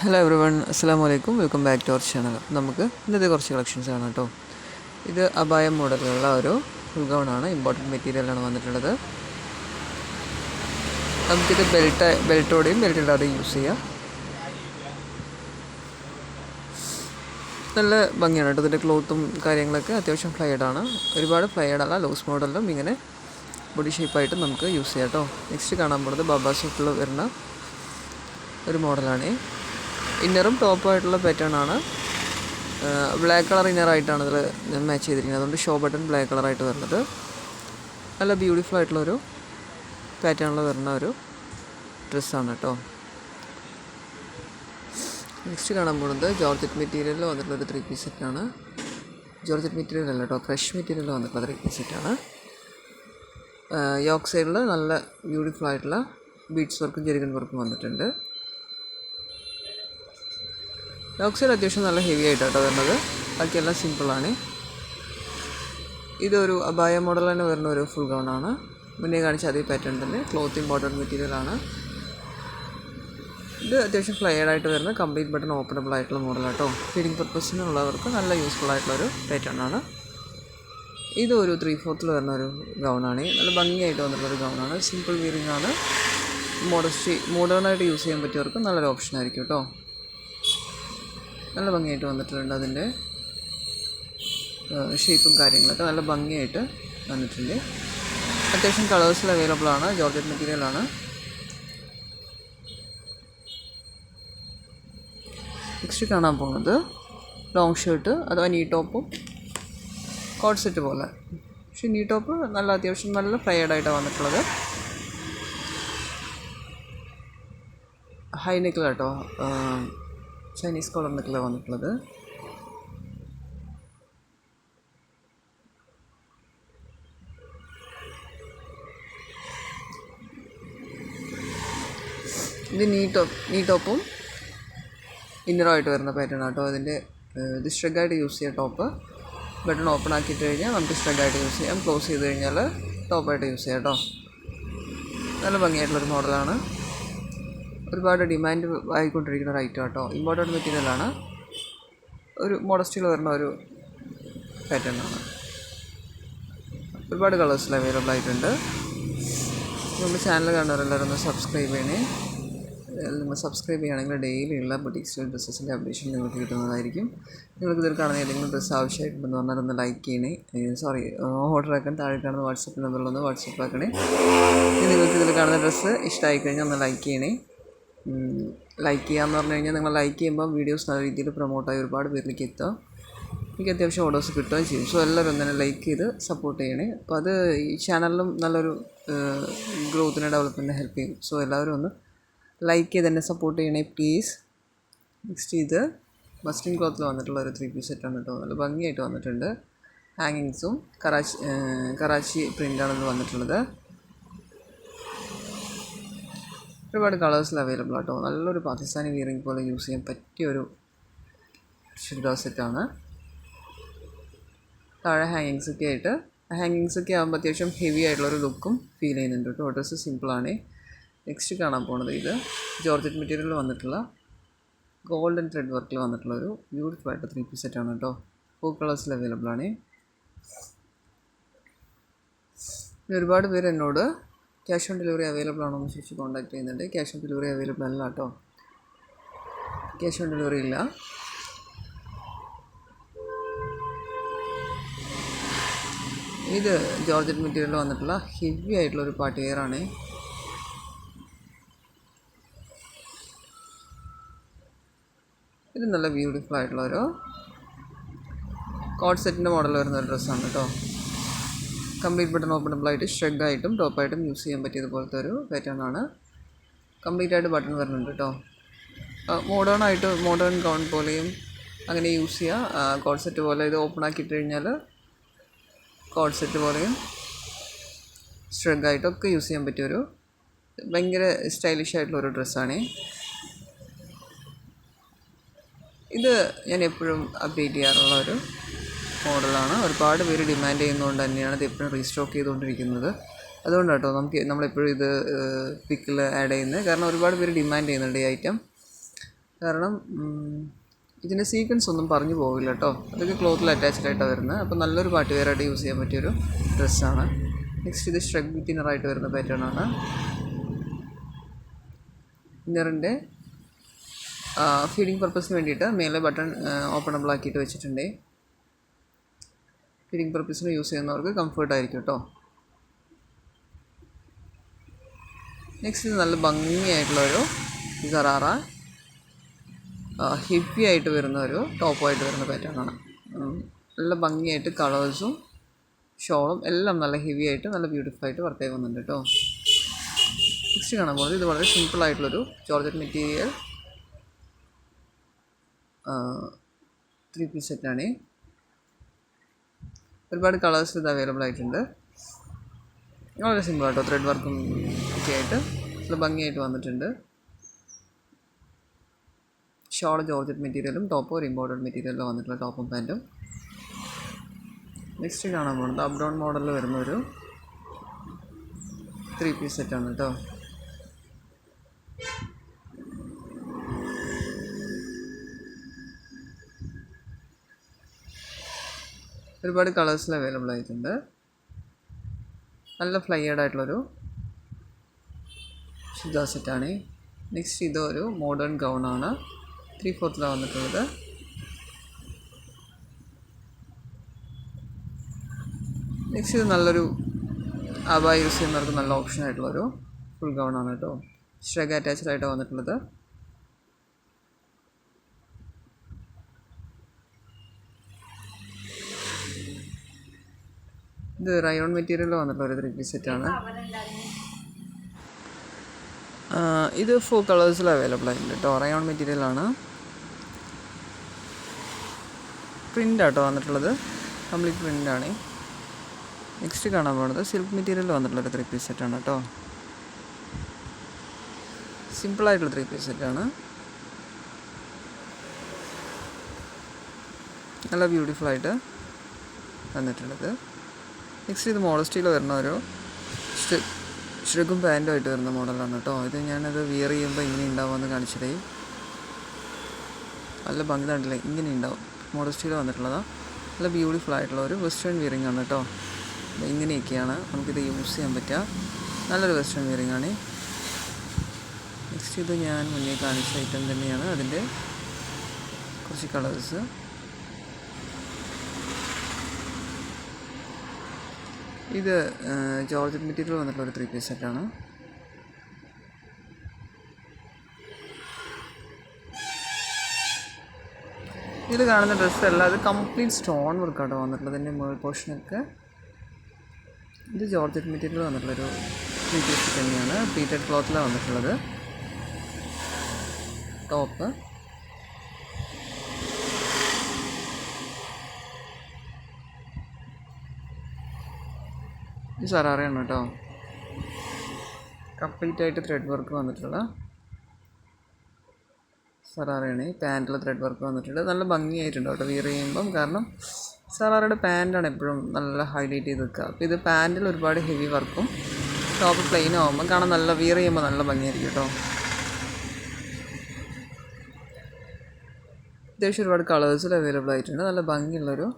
Hello every one, അസ്സാം വലൈക്കും. Welcome back to our channel. നമുക്ക് ഇന്നത്തെ കുറച്ച് കളക്ഷൻസ് ആണ് കേട്ടോ. ഇത് അബായ മോഡലുള്ള ഒരു ഫുൾ ഗൗണാണ്. ഇമ്പോർട്ടൻറ്റ് മെറ്റീരിയലാണ് വന്നിട്ടുള്ളത്. നമുക്കിത് ബെൽറ്റോടെയും ബെൽറ്റ് ഇടാതെയും യൂസ് ചെയ്യാം. നല്ല ഭംഗിയാണ് കേട്ടോ. ഇതിൻ്റെ ക്ലോത്തും കാര്യങ്ങളൊക്കെ അത്യാവശ്യം ഫ്ലൈഡാണ്. ഒരുപാട് ഫ്ലൈഡല്ല, ലൂസ് മോഡലും ഇങ്ങനെ ബോഡി ഷേപ്പായിട്ട് നമുക്ക് യൂസ് ചെയ്യാം കേട്ടോ. നെക്സ്റ്റ് കാണാൻ പോകുന്നത് ബാബാ സൂട്ടിൽ വരുന്ന ഒരു മോഡലാണ്. ഇന്നറും ടോപ്പായിട്ടുള്ള പാറ്റേൺ ആണ്. ബ്ലാക്ക് കളർ ഇന്നറായിട്ടാണ് ഇതിൽ മാച്ച് ചെയ്തിരിക്കുന്നത്. അതുകൊണ്ട് ഷോ ബട്ടൺ ബ്ലാക്ക് കളറായിട്ട് വരുന്നത്. നല്ല ബ്യൂട്ടിഫുൾ ആയിട്ടുള്ളൊരു പാറ്റേണിൽ വരുന്ന ഒരു ഡ്രസ്സാണ് കേട്ടോ. നെക്സ്റ്റ് കാണാൻ പോകുന്നത് ജോർജറ്റ് മെറ്റീരിയലിൽ വന്നിട്ടുള്ളൊരു 3 പീസ് സെറ്റാണ്. ജോർജറ്റ് മെറ്റീരിയൽ അല്ല കേട്ടോ, ക്രഷ് മെറ്റീരിയലിൽ വന്നിട്ടുള്ള 3 പീസ് സെറ്റാണ്. യോക്ക് സൈഡിൽ നല്ല ബ്യൂട്ടിഫുൾ ആയിട്ടുള്ള ബീഡ്സ് വർക്കും ജെറിഗൺ വർക്കും വന്നിട്ടുണ്ട്. യോക്ക് സൈഡ് അത്യാവശ്യം നല്ല ഹെവി ആയിട്ടാണ് വരുന്നത്. ബാക്കിയെല്ലാം സിമ്പിളാണ്. ഇതൊരു അബായ മോഡൽ തന്നെ വരുന്ന ഒരു ഫുൾ ഗൗണാണ്. മുന്നേ കാണിച്ച അതേ പാറ്റേൺ തന്നെ. ക്ലോത്ത് ഇമ്പോർട്ടൻറ്റ് മെറ്റീരിയലാണ്. ഇത് അത്യാവശ്യം ഫ്ലയർഡായിട്ട് വരുന്ന കംപ്ലീറ്റ് ബട്ടൺ ഓപ്പണബിൾ ആയിട്ടുള്ള മോഡലാട്ടോ. ഫീഡിങ് പർപ്പസിനുള്ളവർക്ക് നല്ല യൂസ്ഫുൾ ആയിട്ടുള്ളൊരു പാറ്റേൺ ആണ്. ഇതൊരു 3/4 വരുന്ന ഒരു ഗൗണാണ്. നല്ല ഭംഗിയായിട്ട് വന്നിട്ടുള്ളൊരു ഗൗണാണ്. സിമ്പിൾ വിയറിംഗ് ആണ്. മോഡേണായിട്ട് യൂസ് ചെയ്യാൻ പറ്റിയവർക്ക് നല്ലൊരു ഓപ്ഷൻ ആയിരിക്കും കേട്ടോ. നല്ല ഭംഗിയായിട്ട് വന്നിട്ടുണ്ട്. അതിൻ്റെ ഷേപ്പും കാര്യങ്ങളൊക്കെ നല്ല ഭംഗിയായിട്ട് വന്നിട്ടുണ്ട്. അത്യാവശ്യം കളേഴ്സിൽ അവൈലബിൾ ആണ്. ജോർജറ്റ് മെറ്റീരിയലാണ്. നെക്സ്റ്റ് കാണാൻ പോകുന്നത് ലോങ് ഷർട്ട് അഥവാ നീ ടോപ്പും കോട്ട് സെറ്റ് പോലെ. പക്ഷേ നീ ടോപ്പ് നല്ല അത്യാവശ്യം നല്ല ഫ്രൈഡായിട്ടാണ് വന്നിട്ടുള്ളത്. ഹൈ നെക്കിൽ കേട്ടോ, ചൈനീസ് കോളർ നെക്കിലാണ് വന്നിട്ടുള്ളത്. ഇത് നീ ടോപ്പും ഇന്നറായിട്ട് വരുന്ന പാറ്റേൺ കേട്ടോ. അതിൻ്റെ ഇത് സ്ട്രഗായിട്ട് യൂസ് ചെയ്യാം. ടോപ്പ് ബട്ടൺ ഓപ്പൺ ആക്കിയിട്ട് കഴിഞ്ഞാൽ നമുക്ക് സ്ട്രഗായിട്ട് യൂസ് ചെയ്യാം. ക്ലോസ് ചെയ്ത് കഴിഞ്ഞാൽ ടോപ്പായിട്ട് യൂസ് ചെയ്യാം കേട്ടോ. നല്ല ഭംഗിയായിട്ടുള്ളൊരു മോഡലാണ്. ഒരുപാട് ഡിമാൻഡ് ആയിക്കൊണ്ടിരിക്കുന്ന ഒരു ഐറ്റം കേട്ടോ. ഇമ്പോർട്ടൻറ്റ് മെറ്റീരിയലാണ്. ഒരു മോഡസ്റ്റിൽ വരുന്ന ഒരു പാറ്റേണാണ്. ഒരുപാട് കളേഴ്സിൽ അവൈലബിൾ ആയിട്ടുണ്ട്. നമ്മുടെ ചാനൽ കാണുന്നവരെല്ലാവരും ഒന്ന് സബ്സ്ക്രൈബ് ചെയ്യണേ. നിങ്ങൾ സബ്സ്ക്രൈബ് ചെയ്യുകയാണെങ്കിൽ ഡെയിലിയുള്ള ബുട്ടീക്സ് ഡ്രസ്സസിൻ്റെ അപ്ഡേഷൻ നിങ്ങൾക്ക് കിട്ടുന്നതായിരിക്കും. നിങ്ങൾക്ക് ഇതിൽ കാണുന്ന ഏതെങ്കിലും ഡ്രസ്സ് ആവശ്യമായിട്ടുണ്ടെന്ന് പറഞ്ഞാൽ ഒന്ന് ലൈക്ക് ചെയ്യണേ. ഓർഡർ ആക്കാൻ താഴെ കാണുന്ന വാട്സപ്പ് നമ്പറിലൊന്ന് വാട്സപ്പ് ആക്കണേ. നിങ്ങൾക്ക് ഇതിൽ കാണുന്ന ഡ്രസ്സ് ഇഷ്ടമായി കഴിഞ്ഞാൽ ഒന്ന് ലൈക്ക് ചെയ്യണേ. ലൈക്ക് ചെയ്യാമെന്ന് പറഞ്ഞു കഴിഞ്ഞാൽ നിങ്ങൾ ലൈക്ക് ചെയ്യുമ്പോൾ വീഡിയോസ് നല്ല രീതിയിൽ പ്രൊമോട്ടായി ഒരുപാട് പേരിലേക്ക് എത്തുക. എനിക്ക് അത്യാവശ്യം ഓർഡേഴ്സ് കിട്ടുകയും ചെയ്യും. സോ എല്ലാവരും തന്നെ ലൈക്ക് ചെയ്ത് സപ്പോർട്ട് ചെയ്യണേ. അപ്പോൾ അത് ഈ ചാനലിലും നല്ലൊരു ഗ്രോത്തിനെ ഡെവലപ്മെൻറ്റിനെ ഹെൽപ്പ് ചെയ്യും. സോ എല്ലാവരും ഒന്ന് ലൈക്ക് ചെയ്ത് തന്നെ സപ്പോർട്ട് ചെയ്യണേ പ്ലീസ്. നെക്സ്റ്റ് ഇത് മസ്ലിൻ ക്ലോത്തിൽ വന്നിട്ടുള്ള ഒരു 3 പീസ് സെറ്റാണ് കേട്ടോ. നല്ല ഭംഗിയായിട്ട് വന്നിട്ടുണ്ട്. ഹാങ്ങിങ്സും കറാച്ചി പ്രിൻ്റാണ് വന്നിട്ടുള്ളത്. ഒരുപാട് കളേഴ്സിൽ അവൈലബിൾ ആട്ടോ. നല്ലൊരു പാകിസ്ഥാനി വിയറിംഗ് പോലെ യൂസ് ചെയ്യാൻ പറ്റിയൊരു ചുരിദാർ സെറ്റാണ്. താഴെ ഹാങ്ങിങ്സൊക്കെ ആകുമ്പോൾ അത്യാവശ്യം ഹെവി ആയിട്ടുള്ളൊരു ലുക്കും ഫീൽ ചെയ്യുന്നുണ്ട് കേട്ടോ. ഡ്രസ്സ് സിമ്പിളാണ്. നെക്സ്റ്റ് കാണാൻ പോകുന്നത് ഇത് ജോർജറ്റ് മെറ്റീരിയലിൽ വന്നിട്ടുള്ള ഗോൾഡൻ ത്രെഡ് വർക്കിൽ വന്നിട്ടുള്ള ഒരു ബ്യൂട്ടിഫുൾ ആയിട്ട് 3 പീസ് സെറ്റാണ് കേട്ടോ. 4 കളേഴ്സിൽ അവൈലബിൾ ആണ്. ഒരുപാട് പേര് എന്നോട് ക്യാഷ് ഓൺ ഡെലിവറി അവൈലബിൾ ആണോ എന്ന് ചോദിച്ച് കോൺടാക്ട് ചെയ്യുന്നുണ്ട്. ക്യാഷ് ഓൺ ഡെലിവറി അവൈലബിൾ അല്ല കേട്ടോ. ക്യാഷ് ഓൺ ഡെലിവറി ഇല്ല. ഇത് ജോർജറ്റ് മെറ്റീരിയലിൽ വന്നിട്ടുള്ള ഹെവി ആയിട്ടുള്ളൊരു പാർട്ടി വെയർ ആണ്. ഇത് നല്ല ബ്യൂട്ടിഫുൾ ആയിട്ടുള്ളൊരു കോട്ട് സെറ്റിൻ്റെ മോഡൽ വരുന്ന ഒരു ഡ്രസ്സാണ് കേട്ടോ. കംപ്ലീറ്റ് ബട്ടൺ ഓപ്പണബിൾ ആയിട്ട് ഷ്രെഡായിട്ടും ടോപ്പായിട്ടും യൂസ് ചെയ്യാൻ പറ്റിയതുപോലത്തെ ഒരു പാറ്റേൺ ആണ്. കംപ്ലീറ്റ് ആയിട്ട് ബട്ടൺ വരുന്നുണ്ട് കേട്ടോ. മോഡേൺ ഗൗൺ പോലെയും അങ്ങനെ യൂസ് ചെയ്യുക. കോട്ട് സെറ്റ് പോലെ ഇത് ഓപ്പൺ ആക്കിയിട്ട് കഴിഞ്ഞാൽ കോട്ട് സെറ്റ് പോലെയും ഷ്രെഡായിട്ടൊക്കെ യൂസ് ചെയ്യാൻ പറ്റിയൊരു ഭയങ്കര സ്റ്റൈലിഷ് ആയിട്ടുള്ളൊരു ഡ്രസ്സാണ്. ഇത് ഞാൻ എപ്പോഴും അപ്ഡേറ്റ് ചെയ്യാറുള്ള ഒരു മോഡലാണ്. ഒരുപാട് പേര് ഡിമാൻഡ് ചെയ്യുന്നതുകൊണ്ട് തന്നെയാണ് ഇത് എപ്പോഴും റീസ്റ്റോക്ക് ചെയ്തുകൊണ്ടിരിക്കുന്നത്. അതുകൊണ്ടാണ് കേട്ടോ നമ്മളെപ്പോഴും ഇത് പിക്കിൽ ആഡ് ചെയ്യുന്നത്. കാരണം ഒരുപാട് പേര് ഡിമാൻഡ് ചെയ്യുന്നുണ്ട് ഈ ഐറ്റം. കാരണം ഇതിൻ്റെ സീക്വൻസ് ഒന്നും പറഞ്ഞു പോകില്ല കേട്ടോ. അതൊക്കെ ക്ലോത്തിൽ അറ്റാച്ച്ഡ് ആയിട്ടാണ് വരുന്നത്. അപ്പോൾ നല്ലൊരു പാർട്ടി വെയറായിട്ട് യൂസ് ചെയ്യാൻ പറ്റിയൊരു ഡ്രസ്സാണ്. നെക്സ്റ്റ് ഇത് ഷ്രഗ് വിത്ത് ഇന്നറായിട്ട് വരുന്ന പാറ്റേൺ ആണ്. ഇന്നറിൻ്റെ ഫീഡിങ് പർപ്പസിന് വേണ്ടിയിട്ട് മേലെ ബട്ടൺ ഓപ്പണബിൾ ആക്കിയിട്ട് വെച്ചിട്ടുണ്ട്. ഫീഡിങ് പർപ്പസിന് യൂസ് ചെയ്യുന്നവർക്ക് കംഫർട്ടായിരിക്കും കേട്ടോ. നെക്സ്റ്റ് ഇത് നല്ല ഭംഗിയായിട്ടുള്ളൊരു സറാറ ഹെവി ആയിട്ട് വരുന്ന ഒരു ടോപ്പായിട്ട് വരുന്ന പാറ്റേൺ ആണ്. നല്ല ഭംഗിയായിട്ട് കളേഴ്സും ഷോളും എല്ലാം നല്ല ഹെവി ആയിട്ട് നല്ല ബ്യൂട്ടിഫുൾ ആയിട്ട് വർക്ക് ആയി വന്നിട്ടുണ്ട് കേട്ടോ. നെക്സ്റ്റ് കാണാൻ പോകുന്നത് ഇത് വളരെ സിമ്പിൾ ആയിട്ടുള്ളൊരു ജോർജറ്റ് മെറ്റീരിയൽ 3 പീസ് സെറ്റാണ്. ഒരുപാട് കളേഴ്സ് ഇത് അവൈലബിൾ ആയിട്ടുണ്ട്. വളരെ സിമ്പിൾ ആയിട്ടോ, ത്രെഡ് വർക്കും ഒക്കെ ആയിട്ട് നല്ല ഭംഗിയായിട്ട് വന്നിട്ടുണ്ട്. ഷോൾ ജോർജറ്റ് മെറ്റീരിയലും ടോപ്പ് ഒരു ഇമ്പോർട്ടഡ് മെറ്റീരിയലിൽ വന്നിട്ടുള്ള ടോപ്പും പാൻറ്റും. നെക്സ്റ്റ് കാണാൻ പോകുന്നത് അപ്പ് ഡൗൺ മോഡലിൽ വരുന്നൊരു 3 പീസ് സെറ്റാണ് കേട്ടോ. ഒരുപാട് കളേഴ്സിൽ അവൈലബിൾ ആയിട്ടുണ്ട്. നല്ല ഫ്ലൈയേഡ് ആയിട്ടുള്ളൊരു ചുരിദാർ സെറ്റാണ്. നെക്സ്റ്റ് ഇതൊരു മോഡേൺ ഗൗണാണ്. 3/4 വന്നിട്ടുള്ളത്. നെക്സ്റ്റ് ഇത് നല്ലൊരു അബായ യൂസ് ചെയ്യുന്നവർക്ക് നല്ല ഓപ്ഷൻ ആയിട്ടുള്ളൊരു ഫുൾ ഗൗണാണ് കേട്ടോ. ഷ്രഗ് അറ്റാച്ച്ഡ് ആയിട്ടാണ് വന്നിട്ടുള്ളത്. ഇത് റയോൺ മെറ്റീരിയലിൽ വന്നിട്ടുള്ള ഒരു 3 പീസ് സെറ്റാണ്. ഇത് 4 കളേഴ്സിൽ അവൈലബിൾ ആയിട്ടുണ്ട് കേട്ടോ. റയോൺ മെറ്റീരിയലാണ്. പ്രിൻ്റാട്ടോ വന്നിട്ടുള്ളത്, കംപ്ലീറ്റ് പ്രിൻ്റാണ്. നെക്സ്റ്റ് കാണാൻ പോകുന്നത് സിൽക്ക് മെറ്റീരിയലിൽ വന്നിട്ടുള്ളൊരു 3 പീസ് സെറ്റാണ് കേട്ടോ. സിമ്പിളായിട്ടുള്ള 3 പീസ് സെറ്റാണ്. നല്ല ബ്യൂട്ടിഫുള്ളായിട്ട് വന്നിട്ടുള്ളത്. നെക്സ്റ്റ് ഇത് മോഡസ്റ്റിയിൽ വരുന്ന ഒരു ഷ്രഗും പാൻറ്റുമായിട്ട് വരുന്ന മോഡലാണ് കേട്ടോ. ഇത് ഞാനത് വിയർ ചെയ്യുമ്പോൾ ഇങ്ങനെ ഉണ്ടാവുമെന്ന് കാണിച്ചതേ. നല്ല ഭംഗി കണ്ടില്ലേ, ഇങ്ങനെ ഉണ്ടാവും. മോഡസ്റ്റിയിൽ വന്നിട്ടുള്ളതാണ്. നല്ല ബ്യൂട്ടിഫുൾ ആയിട്ടുള്ള ഒരു വെസ്റ്റേൺ വിയറിംഗ് ആണ് കേട്ടോ. ഇങ്ങനെയൊക്കെയാണ് നമുക്കിത് യൂസ് ചെയ്യാൻ പറ്റുക. നല്ലൊരു വെസ്റ്റേൺ വിയറിംഗ് ആണ്. നെക്സ്റ്റ് ഇത് ഞാൻ മുന്നേ കാണിച്ച ഐറ്റം തന്നെയാണ്. അതിൻ്റെ കുറച്ച് കളേഴ്സ്. ഇത് ജോർജറ്റ് മെറ്റീരിയൽ വന്നിട്ടുള്ള ഒരു 3 പീസ് സെറ്റാണ്. ഇതിൽ കാണുന്ന ഡ്രസ്സല്ല, അത് കംപ്ലീറ്റ് സ്റ്റോൺ വർക്കാട്ടോ വന്നിട്ടുള്ളത്. ഇതിൻ്റെ മേൾ പോർഷനൊക്കെ ഇത് ജോർജറ്റ് മെറ്റീരിയൽ വന്നിട്ടുള്ളൊരു 3 പീസ് സെറ്റ് തന്നെയാണ്. പ്ലീറ്റഡ് ക്ലോത്തിലാണ് വന്നിട്ടുള്ളത്. ടോപ്പ് ഇത് സറാറയാണ് കേട്ടോ. കംപ്ലീറ്റ് ആയിട്ട് ത്രെഡ് വർക്ക് വന്നിട്ടുള്ള സറാറയാണ്. ഈ പാൻറ്റിൽ ത്രെഡ് വർക്ക് വന്നിട്ടുണ്ട്. നല്ല ഭംഗിയായിട്ടുണ്ട് കേട്ടോ വിയർ ചെയ്യുമ്പം. കാരണം സറാറയുടെ പാൻറ്റാണ് എപ്പോഴും നല്ല ഹൈലൈറ്റ് ചെയ്ത് വെക്കുക. അപ്പോൾ ഇത് പാൻറ്റിൽ ഒരുപാട് ഹെവി വർക്കും ടോപ്പ് പ്ലെയിൻ ആകുമ്പോൾ കാണാൻ നല്ല വിയർ ചെയ്യുമ്പോൾ നല്ല ഭംഗിയായിരിക്കും കേട്ടോ. അത്യാവശ്യം ഒരുപാട് കളേഴ്സിൽ അവൈലബിൾ ആയിട്ടുണ്ട്. നല്ല ഭംഗിയുള്ളൊരു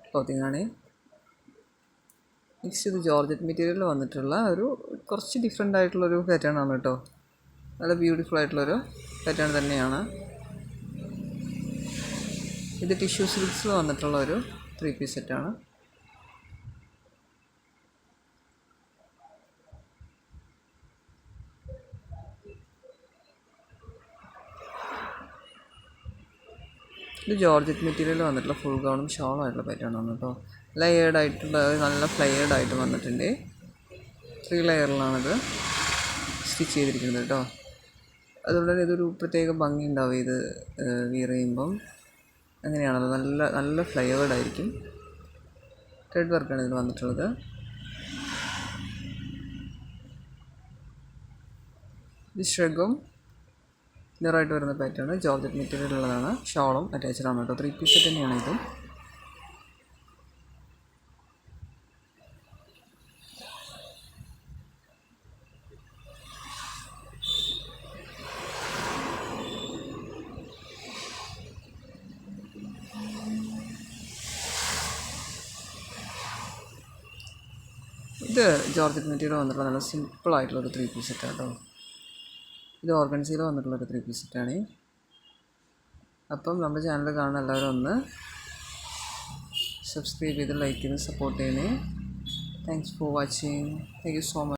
ക്ലോത്തിങ്ങാണ്. നെക്സ്റ്റ് ഇത് ജോർജറ്റ് മെറ്റീരിയലിൽ വന്നിട്ടുള്ള ഒരു കുറച്ച് ഡിഫറെൻ്റ് ആയിട്ടുള്ളൊരു പാറ്റേൺ ആണ് കേട്ടോ. നല്ല ബ്യൂട്ടിഫുൾ ആയിട്ടുള്ളൊരു പാറ്റേൺ തന്നെയാണ്. ഇത് ടിഷ്യൂ സിൽക്സിൽ വന്നിട്ടുള്ള ഒരു 3 പീസ് സെറ്റാണ്. ഇത് ജോർജറ്റ് മെറ്റീരിയൽ വന്നിട്ടുള്ള ഫുൾ ഗൗണും ഷോളും ആയിട്ടുള്ള പാറ്റേൺ ആണ് കേട്ടോ. ലെയേർഡ് ആയിട്ടുള്ള നല്ല ഫ്ലെയേർഡ് ആയിട്ട് വന്നിട്ടുണ്ട്. 3 ലെയറിലാണിത് സ്റ്റിച്ച് ചെയ്തിരിക്കുന്നത് കേട്ടോ. അതുകൊണ്ട് തന്നെ ഇതൊരു പ്രത്യേക ഭംഗി ഉണ്ടാവും ഇത് വിയർ ചെയ്യുമ്പം. അങ്ങനെയാണല്ലോ, നല്ല നല്ല ഫ്ലെയേർഡ് ആയിരിക്കും. ത്രെഡ് വർക്കാണ് ഇതിൽ വന്നിട്ടുള്ളത്. ഇത് ഷ്രഗും ഇന്നറായിട്ട് വരുന്ന പാറ്റേൺ ജോർജറ്റ് മെറ്റീരിയൽ ഉള്ളതാണ്. ഷോളും അറ്റാച്ച്ഡ് ആണ് കേട്ടോ. 3 പീസ് സെറ്റ് തന്നെയാണ് ഇതും. ഇത് ജോർജറ്റ് മെറ്റീരിയൽ വന്നിട്ടുള്ള നല്ല സിമ്പിളായിട്ടുള്ളൊരു 3 പീസ് സെറ്റാണ് കേട്ടോ. ഇത് ഓർഗൻസിയിൽ വന്നിട്ടുള്ളൊരു 3 പീസ് സെറ്റാണ്. അപ്പം നമ്മുടെ ചാനൽ കാണുന്ന എല്ലാവരും ഒന്ന് സബ്സ്ക്രൈബ് ചെയ്ത് ലൈക്ക് ചെയ്ത് സപ്പോർട്ട് ചെയ്യണേ. Thanks for watching. Thank you so much.